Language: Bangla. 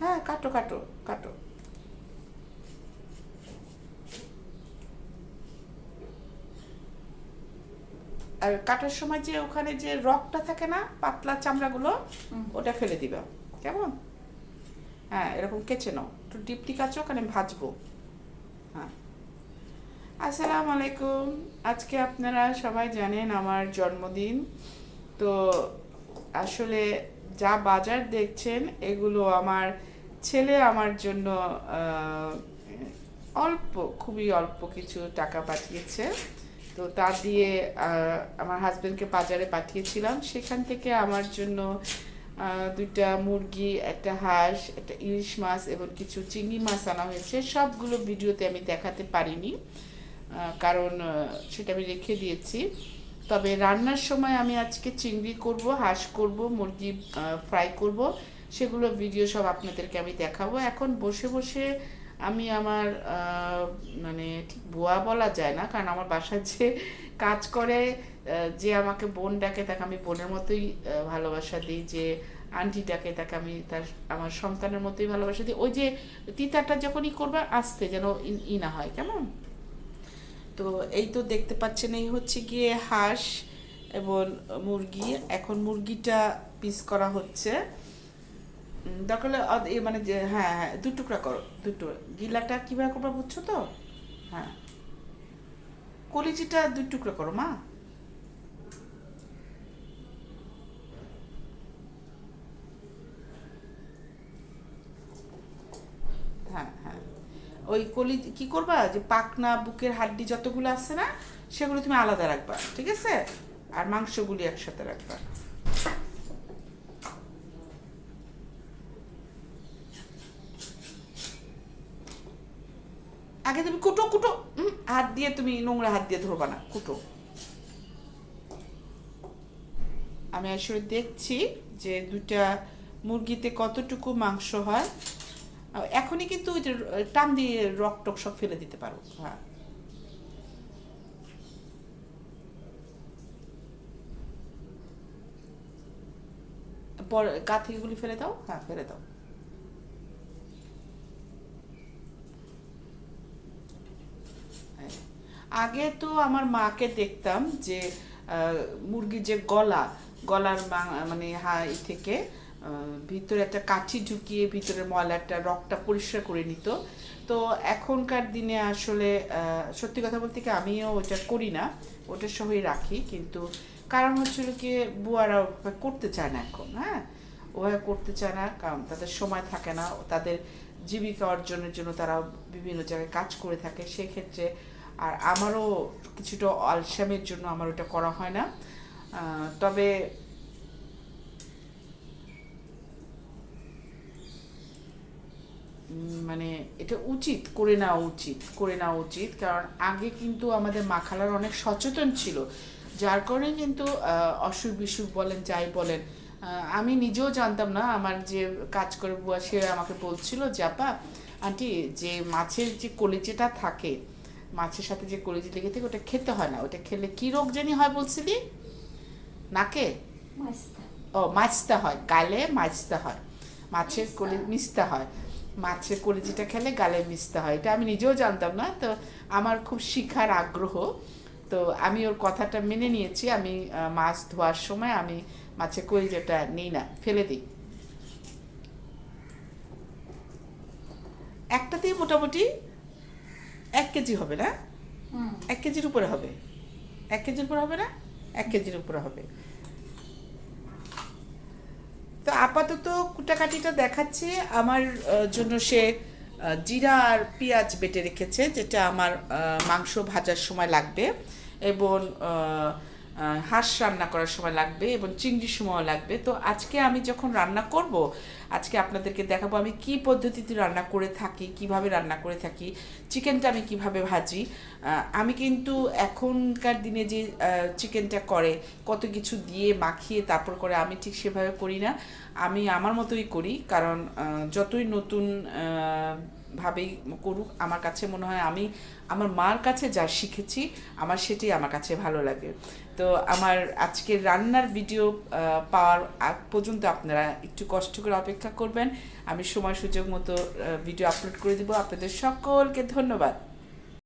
হ্যাঁ, কাটো কাটো কাটো। আর কাটার সময় যে ওখানে যে রগটা থাকে না, পাতলা চামড়াগুলো, ওটা ফেলে দিবা। কেমন? হ্যাঁ, এরকম কেচে নাও, একটু ডিপটি কাচো, ওখানে ভাজবো। হ্যাঁ। আসসালামু আলাইকুম। আজকে আপনারা সবাই জানেন আমার জন্মদিন। তো আসলে যা বাজার দেখছেন, এগুলো আমার ছেলে আমার জন্য আহ, অল্প, খুবই অল্প কিছু টাকা পাঠিয়েছে। তো তা দিয়ে আমার হাজবেন্ডকে বাজারে পাঠিয়েছিলাম, সেখান থেকে আমার জন্য দুইটা মুরগি, একটা হাঁস, একটা ইলিশ মাছ এবং কিছু চিংড়ি মাছ আনা হয়েছে। সবগুলো ভিডিওতে আমি দেখাতে পারিনি, কারণ সেটা আমি রেখে দিয়েছি। তবে রান্নার সময় আমি আজকে চিংড়ি করব, হাঁস করব, মুরগি ফ্রাই করব, সেগুলো ভিডিও সব আপনাদেরকে আমি দেখাবো। এখন বসে বসে আমি আমার মানে ঠিক বুয়া বলা যায় না, কারণ আমার বাসায় যে কাজ করে, যে আমাকে বোন ডাকে তাকে আমি বোনের মতোই ভালোবাসা দিই, যে আন্টি ডাকে তাকে আমি তার আমার সন্তানের মতোই ভালোবাসা দিই। ওই যে তিতাটা যখনই করবা আস্তে, যেন ই না হয়, কেমন? তো এই তো দেখতে পাচ্ছেন, এই হচ্ছে গিয়ে হাঁস এবং মুরগি। এখন মুরগিটা পিস করা হচ্ছে। দরকার হলে মানে যে, হ্যাঁ হ্যাঁ, দু টুকরা করো, দুটো। গিলাটা কিভাবে করবা বুঝছো তো? হ্যাঁ, কলিজিটা দুই টুকরা করো মা। হ্যাঁ হ্যাঁ, ওই কলি কি করবা, যে পাকনা বুকের হাড্ডি যতগুলো আছে না, সেগুলো তুমি আলাদা রাখবা, ঠিক আছে? আর মাংসগুলি একসাথে রাখবা। আগে তুমি কুটো কুটো। হাত দিয়ে তুমি নোংরা হাত দিয়ে ধরবা না, কুটো। আমি আসলে দেখছি যে দুটা মুরগিতে কতটুকু মাংস হয়। এখনই কিন্তু ওই যে টান দিয়ে রক টক সব ফেলে দিতে পারো। হ্যাঁ, পরে গা থেকে গুলি ফেলে দাও, হ্যাঁ ফেলে দাও। হ্যাঁ। আগে তো আমার মাকে দেখতাম যে মুরগির যে গলার মানে ই থেকে ভিতরে একটা কাঠি ঢুকিয়ে ভিতরে ময়লাটা রগটা পরিষ্কার করে নিত। তো এখনকার দিনে আসলে সত্যি কথা বলতে কি আমিও ওটা করি না, ওটা সবই রাখি। কিন্তু কারণ হচ্ছিল কি, বুয়ারা ওভাবে করতে চায় না এখন। হ্যাঁ, ওভাবে করতে চায় না, কারণ তাদের সময় থাকে না, তাদের জীবিকা অর্জনের জন্য তারা বিভিন্ন জায়গায় কাজ করে থাকে, সেক্ষেত্রে। আর আমারও কিছুটা আলসামের জন্য আমার ওটা করা হয় না। তবে মানে এটা উচিত, করে নেওয়া উচিত, কারণ আগে কিন্তু আমাদের মা খালার অনেক সচেতন ছিল, যার কারণে কিন্তু অসুখ বিসুখ বলেন, যাই বলেন, আমি নিজেও জানতাম না। আমার যে কাজ করে বুয়া, সে আমাকে বলছিল যে আপা, আন্টি, যে মাছের যে কলিজাটা থাকে, মাছের সাথে যে কলিজি লেগে থাকে, ওটা খেতে হয় না। ওটা খেলে কি রোগ জানি হয় বলছিলি? নাকে? ও, মাছতে হয়, গালে মাছতে হয়। মাছের কলি মিশতে হয়, মাছের কলিজিটা খেলে গালে মিশতে হয়, এটা আমি নিজেও জানতাম না। তো আমার খুব শিখার আগ্রহ, তো আমি ওর কথাটা মেনে নিয়েছি। আমি মাছ ধোয়ার সময় আমি মাছের কলিজাটা নিই না, ফেলে দিই। একটাতেই মোটামুটি 1 কেজি হবে না? 1 কেজির উপরে হবে। 1 কেজির উপরে হবে না? 1 কেজির উপরে হবে। তো আপাতত কুটাকাটিটা দেখাচ্ছি। আমার জন্য সে জিরা আর পেঁয়াজ বেটে রেখেছে, যেটা আমার মাংস ভাজার সময় লাগবে, এবং হাঁস রান্না করার সময় লাগবে, এবং চিংড়ির সময়ও লাগবে। তো আজকে আমি যখন রান্না করব, আজকে আপনাদেরকে দেখাবো আমি কি পদ্ধতিতে রান্না করে থাকি, কিভাবে রান্না করে থাকি, চিকেনটা আমি কিভাবে ভাজি। আমি কিন্তু এখনকার দিনে যে চিকেনটা করে, কত কিছু দিয়ে মাখিয়ে তারপর করে, আমি ঠিক সেভাবে করি না। আমি আমার মতোই করি, কারণ যতই নতুন ভাবেই করুক, আমার কাছে মনে হয় আমি আমার মার কাছে যা শিখেছি আমার সেটাই আমার কাছে ভালো লাগে। তো আমার আজকের রান্নার ভিডিও পাওয়ার আগ পর্যন্ত আপনারা একটু কষ্ট করে অপেক্ষা করবেন, আমি সময় সুযোগ মতো ভিডিও আপলোড করে দেবো। আপনাদের সকলকে ধন্যবাদ।